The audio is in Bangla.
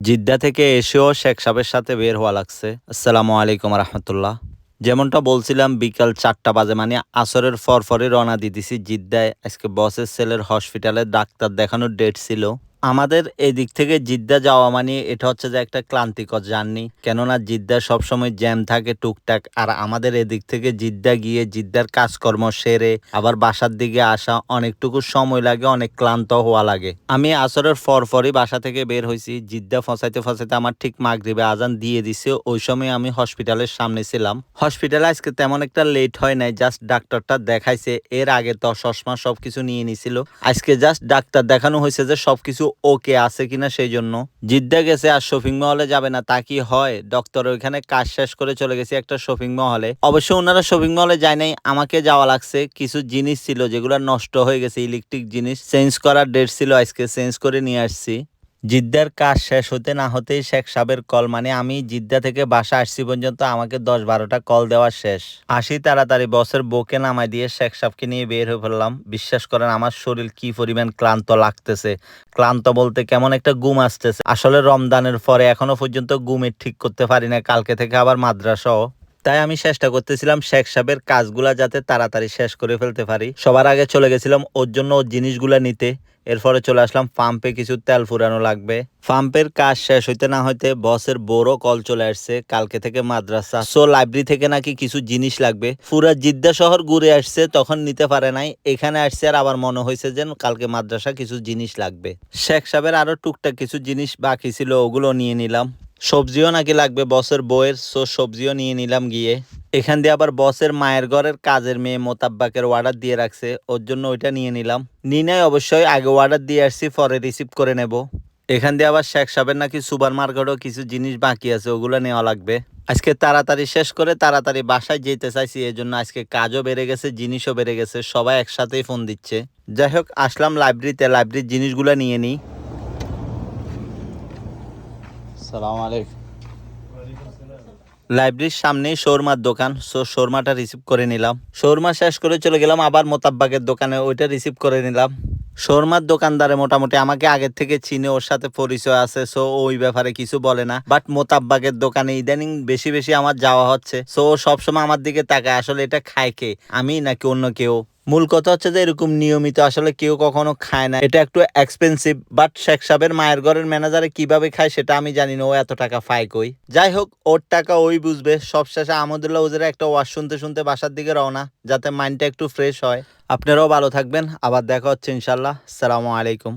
জিদ্দা থেকে এসেও শেখ সাহেবের সাথে বের হওয়া লাগছে। আসসালামু আলাইকুম রহমতুল্লাহ। যেমনটা বলছিলাম বিকাল ৪টা বাজে মানে আসরের পরপরই রওনা দিতেছি জিদ্দায়। আজকে বসের ছেলের হসপিটালে ডাক্তার দেখানোর ডেট ছিল। আমাদের এদিক থেকে জিদ্দা যাওয়া মানে এটা হচ্ছে যে একটা ক্লান্তিকর জার্নি, কেননা জিদ্দা সবসময় জ্যাম থাকে টুকটাক। আর আমাদের এদিক থেকে জিদ্দা গিয়ে জিদ্দার কাজকর্ম সেরে আবার বাসার দিকে আসা অনেকটুকু সময় লাগে, অনেক ক্লান্ত হওয়া লাগে। আমি আসরের পরপরই বাসা থেকে বের হয়েছি। জিদ্দা ফসাইতে ফসাইতে আমার ঠিক মাগরিবে আজান দিয়ে দিছে। ওই সময় আমি হসপিটালের সামনে ছিলাম। হসপিটালে আজকে তেমন একটা লেট হয় নাই, জাস্ট ডাক্তারটা দেখাইছে। এর আগে তো চশমা সবকিছু নিয়ে নিছিল। আজকে জাস্ট ডাক্তার দেখানো হয়েছে যে সবকিছু ওকে আছে কিনা, সেই জন্য। জিদ্দা গেছে আর শপিং মহলে যাবে না তা কি হয়? ডক্টর ওইখানে কাজ শেষ করে চলে গেছে একটা শপিং মহলে। অবশ্য ওনারা শপিং মহলে যায় নাই, আমাকে যাওয়া লাগছে। কিছু জিনিস ছিল যেগুলো নষ্ট হয়ে গেছে, ইলেকট্রিক জিনিস চেঞ্জ করার ডেট ছিল, আজকে চেঞ্জ করে নিয়ে আসছি। জিদ্দার কাজ শেষ হতে না হতেই শেখ সাহেবের কল, মানে আমি জিদ্দা থেকে বাসা আসছি পর্যন্ত আমাকে ১০-১২টা কল দেওয়া শেষ। আসি তাড়াতাড়ি বসের বউকে নামাই দিয়ে শেখ সাহেবকে নিয়ে বের হয়ে পড়লাম। বিশ্বাস করেন আমার শরীর কি পরিমাণ ক্লান্ত লাগতেছে। ক্লান্ত বলতে কেমন একটা ঘুম আসতেছে। আসলে রমজানের পরে এখনো পর্যন্ত ঘুমের ঠিক করতে পারি না, কালকে থেকে আবার মাদ্রাসাও। তাই আমি চেষ্টা করতেছিলাম শেখ সাহেবের কাজগুলা যাতে তাড়াতাড়ি শেষ করে ফেলতে পারি। সবার আগে চলে গেছিলাম ওর জন্য ওর জিনিসগুলা নিতে। এরপরে চলে আসলাম পাম্পে, কিছু তেল ফুরানো লাগবে। পাম্পের কাজ শেষ হইতে না হইতে বসের বড় কল চলে আসছে, কালকে থেকে মাদ্রাসা, সো লাইব্রেরি থেকে নাকি কিছু জিনিস লাগবে। পুরা জিদ্দা শহর ঘুরে আসছে, তখন নিতে পারে নাই। এখানে আসছে আর আবার মনে হয়েছে যে কালকে মাদ্রাসা কিছু জিনিস লাগবে। শেখ সাহেবের আরো টুকটাক কিছু জিনিস বাকি ছিল, ওগুলো নিয়ে নিলাম। সবজিও নাকি লাগবে বসের বউয়ের, সো সবজিও নিয়ে নিলাম গিয়ে। এখান দিয়ে আবার বসের মায়ের ঘরের কাজের মেয়ে মোতাব্বাকের অর্ডার দিয়ে রাখছে, ওর জন্য ওইটা নিয়ে নিলাম। নিনাই অবশ্যই আগে অর্ডার দিয়ে আসছি, পরে রিসিভ করে নেব। এখান দিয়ে আবার শেখ সাহেবের নাকি সুপার মার্কেটও কিছু জিনিস বাকি আছে, ওগুলো নেওয়া লাগবে। আজকে তাড়াতাড়ি শেষ করে তাড়াতাড়ি বাসায় যেতে চাইছি, এই জন্য আজকে কাজও বেড়ে গেছে, জিনিসও বেড়ে গেছে, সবাই একসাথেই ফোন দিচ্ছে। যাই হোক, আসলাম লাইব্রেরিতে, লাইব্রেরির জিনিসগুলো নিয়ে নিই। সালাম আলাইকুম। লাইব্রেরির সামনেই শোরমার দোকান, সো শোরমাটা রিসিভ করে নিলাম। শোরমা শেষ করে চলে গেলাম আবার মোতাব্বাকের দোকানে, ওইটা রিসিভ করে নিলাম। শোরমার দোকানদারে মোটামুটি আমাকে আগের থেকে চিনে, ওর সাথে পরিচয় আছে, সো ওই ব্যাপারে কিছু বলে না। বাট মোতাব্বাকের দোকানে ইদানিং বেশি বেশি আমার যাওয়া হচ্ছে, সো ও সবসময় আমার দিকে তাকায়। আসলে এটা খায় কে, আমি নাকি অন্য কেউ? মূল কথা হচ্ছে যে এরকম নিয়মিত আসলে কেউ কখনো খায় না, এটা একটু এক্সপেন্সিভ। বাট শেখ সাহেবের মায়ের ঘরের ম্যানেজারে কিভাবে খায় সেটা আমি জানি না, ও এত টাকা পায় কই। যাই হোক, ওর টাকা ওই বুঝবে। সবশেষে আমাদুল্লাহ ওদের একটা ওয়াজ শুনতে শুনতে বাসার দিকে রওনা, যাতে মাইন্ডটা একটু ফ্রেশ হয়। আপনারাও ভালো থাকবেন, আবার দেখা হচ্ছে ইনশাল্লাহ। আসসালামু আলাইকুম।